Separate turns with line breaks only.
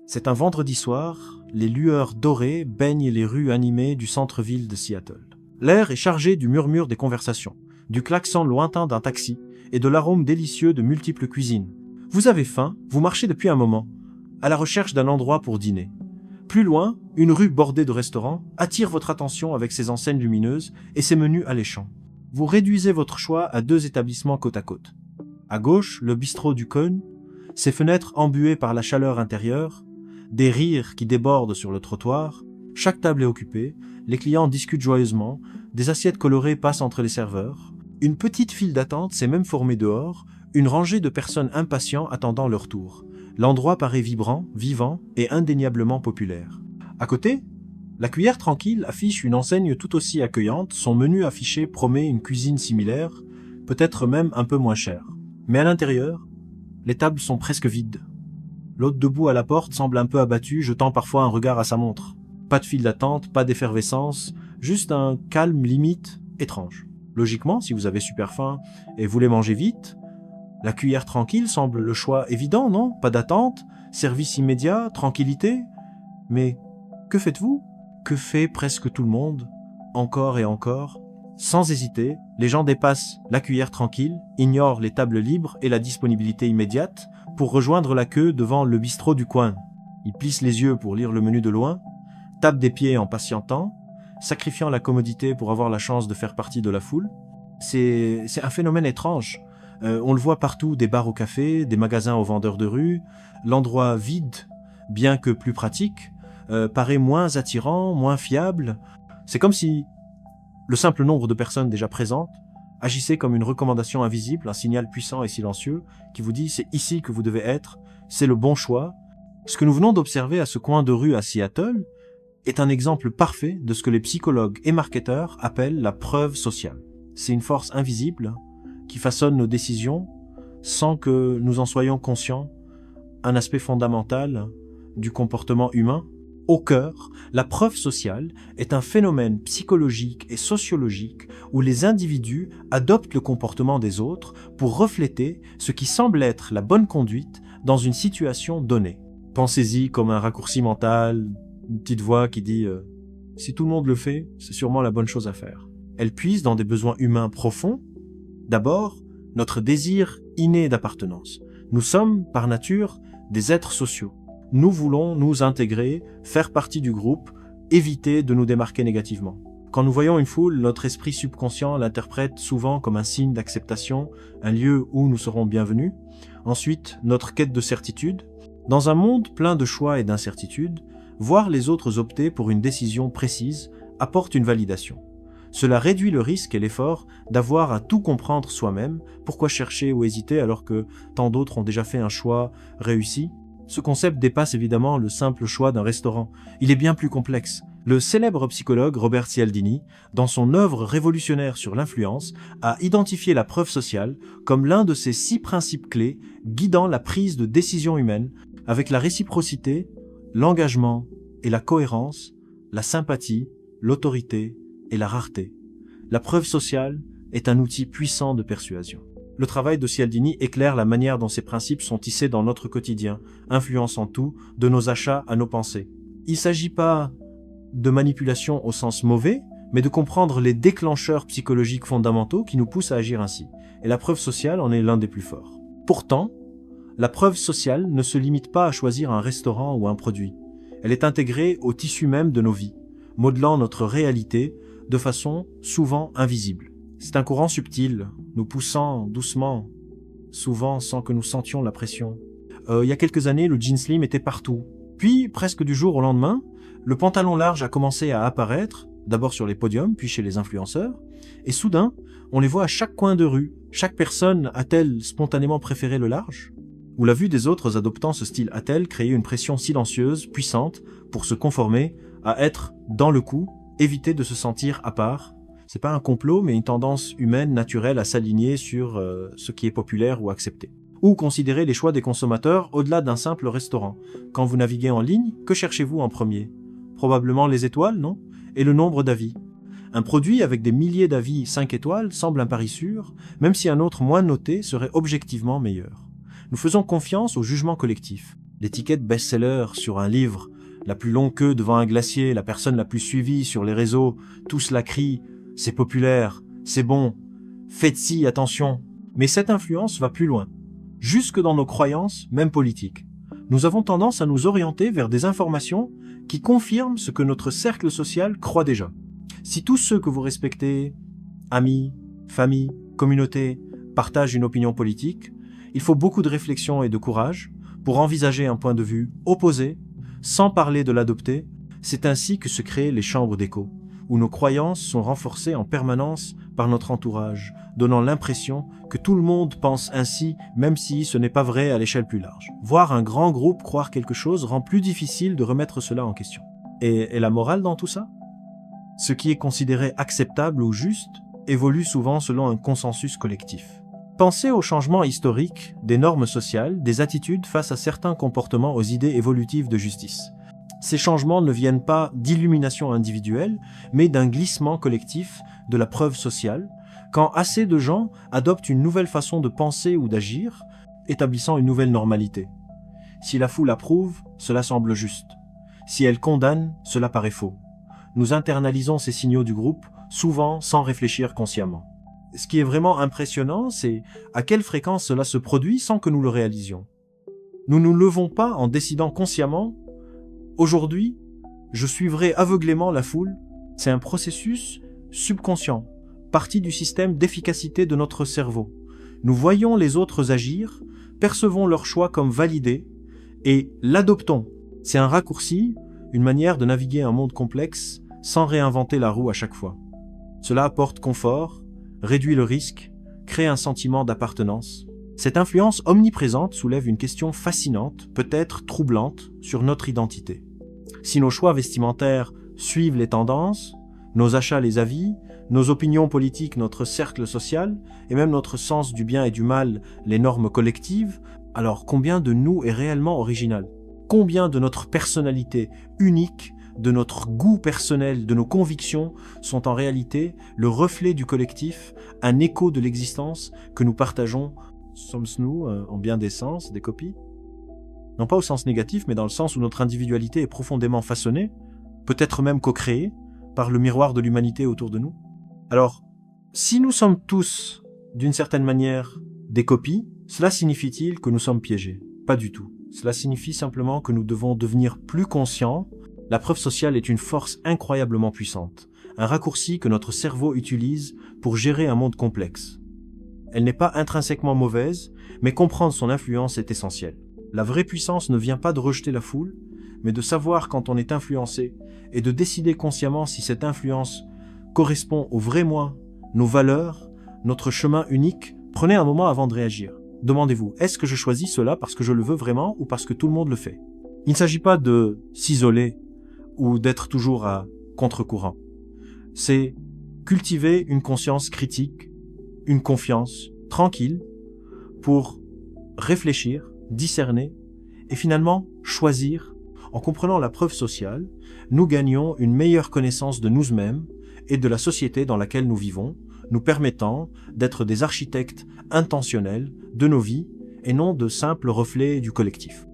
C'est un vendredi soir, les lueurs dorées baignent les rues animées du centre-ville de Seattle. L'air est chargé du murmure des conversations, du klaxon lointain d'un taxi et de l'arôme délicieux de multiples cuisines. Vous avez faim, vous marchez depuis un moment, à la recherche d'un endroit pour dîner. Plus loin, une rue bordée de restaurants attire votre attention avec ses enseignes lumineuses et ses menus alléchants. Vous réduisez votre choix à 2 établissements côte à côte. À gauche, le bistrot du Cône, ses fenêtres embuées par la chaleur intérieure, des rires qui débordent sur le trottoir, chaque table est occupée, les clients discutent joyeusement, des assiettes colorées passent entre les serveurs. Une petite file d'attente s'est même formée dehors, une rangée de personnes impatients attendant leur tour. L'endroit paraît vibrant, vivant et indéniablement populaire. À côté, la Cuillère Tranquille affiche une enseigne tout aussi accueillante, son menu affiché promet une cuisine similaire, peut-être même un peu moins chère. Mais à l'intérieur, les tables sont presque vides. L'hôte debout à la porte semble un peu abattu, jetant parfois un regard à sa montre. Pas de file d'attente, pas d'effervescence, juste un calme limite étrange. Logiquement, si vous avez super faim et voulez manger vite, la Cuillère Tranquille semble le choix évident, non? Pas d'attente, service immédiat, tranquillité. Mais que faites-vous? Que fait presque tout le monde, encore et encore? Sans hésiter, les gens dépassent la Cuillère Tranquille, ignorent les tables libres et la disponibilité immédiate pour rejoindre la queue devant le bistrot du coin. Ils plissent les yeux pour lire le menu de loin, tapent des pieds en patientant, sacrifiant la commodité pour avoir la chance de faire partie de la foule. C'est un phénomène étrange. On le voit partout, des bars au café, des magasins aux vendeurs de rue. L'endroit vide, bien que plus pratique, paraît moins attirant, moins fiable. C'est comme si le simple nombre de personnes déjà présentes agissait comme une recommandation invisible, un signal puissant et silencieux qui vous dit « c'est ici que vous devez être, c'est le bon choix ». Ce que nous venons d'observer à ce coin de rue à Seattle est un exemple parfait de ce que les psychologues et marketeurs appellent la preuve sociale. C'est une force invisible qui façonne nos décisions sans que nous en soyons conscients, un aspect fondamental du comportement humain. Au cœur, la preuve sociale est un phénomène psychologique et sociologique où les individus adoptent le comportement des autres pour refléter ce qui semble être la bonne conduite dans une situation donnée. Pensez-y comme un raccourci mental, une petite voix qui dit « si tout le monde le fait, c'est sûrement la bonne chose à faire ». Elle puise dans des besoins humains profonds. D'abord, notre désir inné d'appartenance. Nous sommes, par nature, des êtres sociaux. Nous voulons nous intégrer, faire partie du groupe, éviter de nous démarquer négativement. Quand nous voyons une foule, notre esprit subconscient l'interprète souvent comme un signe d'acceptation, un lieu où nous serons bienvenus. Ensuite, notre quête de certitude. Dans un monde plein de choix et d'incertitudes, voir les autres opter pour une décision précise apporte une validation. Cela réduit le risque et l'effort d'avoir à tout comprendre soi-même. Pourquoi chercher ou hésiter alors que tant d'autres ont déjà fait un choix réussi? Ce concept dépasse évidemment le simple choix d'un restaurant. Il est bien plus complexe. Le célèbre psychologue Robert Cialdini, dans son œuvre révolutionnaire sur l'influence, a identifié la preuve sociale comme l'un de ces 6 principes clés guidant la prise de décision humaine avec la réciprocité, l'engagement et la cohérence, la sympathie, l'autorité et la rareté. La preuve sociale est un outil puissant de persuasion. Le travail de Cialdini éclaire la manière dont ces principes sont tissés dans notre quotidien, influençant tout, de nos achats à nos pensées. Il ne s'agit pas de manipulation au sens mauvais, mais de comprendre les déclencheurs psychologiques fondamentaux qui nous poussent à agir ainsi. Et la preuve sociale en est l'un des plus forts. Pourtant, la preuve sociale ne se limite pas à choisir un restaurant ou un produit. Elle est intégrée au tissu même de nos vies, modelant notre réalité de façon souvent invisible. C'est un courant subtil, nous poussant doucement, souvent sans que nous sentions la pression. Il y a quelques années, le jean slim était partout. Puis, presque du jour au lendemain, le pantalon large a commencé à apparaître, d'abord sur les podiums, puis chez les influenceurs, et soudain, on les voit à chaque coin de rue. Chaque personne a-t-elle spontanément préféré le large? Ou la vue des autres adoptant ce style a-t-elle créé une pression silencieuse, puissante, pour se conformer, à être dans le coup, éviter de se sentir à part? C'est pas un complot, mais une tendance humaine naturelle à s'aligner sur ce qui est populaire ou accepté. Ou considérer les choix des consommateurs au-delà d'un simple restaurant. Quand vous naviguez en ligne, que cherchez-vous en premier? Probablement les étoiles, non? Et le nombre d'avis. Un produit avec des milliers d'avis 5 étoiles semble un pari sûr, même si un autre moins noté serait objectivement meilleur. Nous faisons confiance au jugement collectif. l'étiquette best-seller sur un livre, la plus longue queue devant un glacier, la personne la plus suivie sur les réseaux, tous la crient, c'est populaire, c'est bon, faites-ci attention. Mais cette influence va plus loin, jusque dans nos croyances, même politiques. Nous avons tendance à nous orienter vers des informations qui confirment ce que notre cercle social croit déjà. Si tous ceux que vous respectez, amis, famille, communauté, partagent une opinion politique, il faut beaucoup de réflexion et de courage pour envisager un point de vue opposé, sans parler de l'adopter. C'est ainsi que se créent les chambres d'écho, où nos croyances sont renforcées en permanence par notre entourage, donnant l'impression que tout le monde pense ainsi, même si ce n'est pas vrai à l'échelle plus large. Voir un grand groupe croire quelque chose rend plus difficile de remettre cela en question. Et la morale dans tout ça? Ce qui est considéré acceptable ou juste évolue souvent selon un consensus collectif. Pensez aux changements historiques, des normes sociales, des attitudes face à certains comportements aux idées évolutives de justice. Ces changements ne viennent pas d'illumination individuelle, mais d'un glissement collectif de la preuve sociale, quand assez de gens adoptent une nouvelle façon de penser ou d'agir, établissant une nouvelle normalité. Si la foule approuve, cela semble juste. Si elle condamne, cela paraît faux. Nous internalisons ces signaux du groupe, souvent sans réfléchir consciemment. Ce qui est vraiment impressionnant, c'est à quelle fréquence cela se produit sans que nous le réalisions. Nous ne nous levons pas en décidant consciemment « Aujourd'hui, je suivrai aveuglément la foule ». C'est un processus subconscient, partie du système d'efficacité de notre cerveau. Nous voyons les autres agir, percevons leur choix comme validé et l'adoptons. C'est un raccourci, une manière de naviguer un monde complexe sans réinventer la roue à chaque fois. Cela apporte confort, réduit le risque, crée un sentiment d'appartenance. Cette influence omniprésente soulève une question fascinante, peut-être troublante, sur notre identité. Si nos choix vestimentaires suivent les tendances, nos achats les avis, nos opinions politiques notre cercle social, et même notre sens du bien et du mal les normes collectives, alors combien de nous est réellement original? Combien de notre personnalité unique, de notre goût personnel, de nos convictions sont en réalité le reflet du collectif, un écho de l'existence que nous partageons? Sommes-nous, en bien des sens, des copies? Non pas au sens négatif, mais dans le sens où notre individualité est profondément façonnée, peut-être même co-créée, par le miroir de l'humanité autour de nous. Alors, si nous sommes tous, d'une certaine manière, des copies, cela signifie-t-il que nous sommes piégés? Pas du tout. Cela signifie simplement que nous devons devenir plus conscients. La preuve sociale est une force incroyablement puissante, un raccourci que notre cerveau utilise pour gérer un monde complexe. Elle n'est pas intrinsèquement mauvaise, mais comprendre son influence est essentiel. La vraie puissance ne vient pas de rejeter la foule, mais de savoir quand on est influencé et de décider consciemment si cette influence correspond au vrai moi, nos valeurs, notre chemin unique. Prenez un moment avant de réagir. Demandez-vous, est-ce que je choisis cela parce que je le veux vraiment ou parce que tout le monde le fait? Il ne s'agit pas de s'isoler ou d'être toujours à contre-courant. C'est cultiver une conscience critique, une confiance tranquille pour réfléchir, discerner et finalement choisir. En comprenant la preuve sociale, nous gagnons une meilleure connaissance de nous-mêmes et de la société dans laquelle nous vivons, nous permettant d'être des architectes intentionnels de nos vies et non de simples reflets du collectif.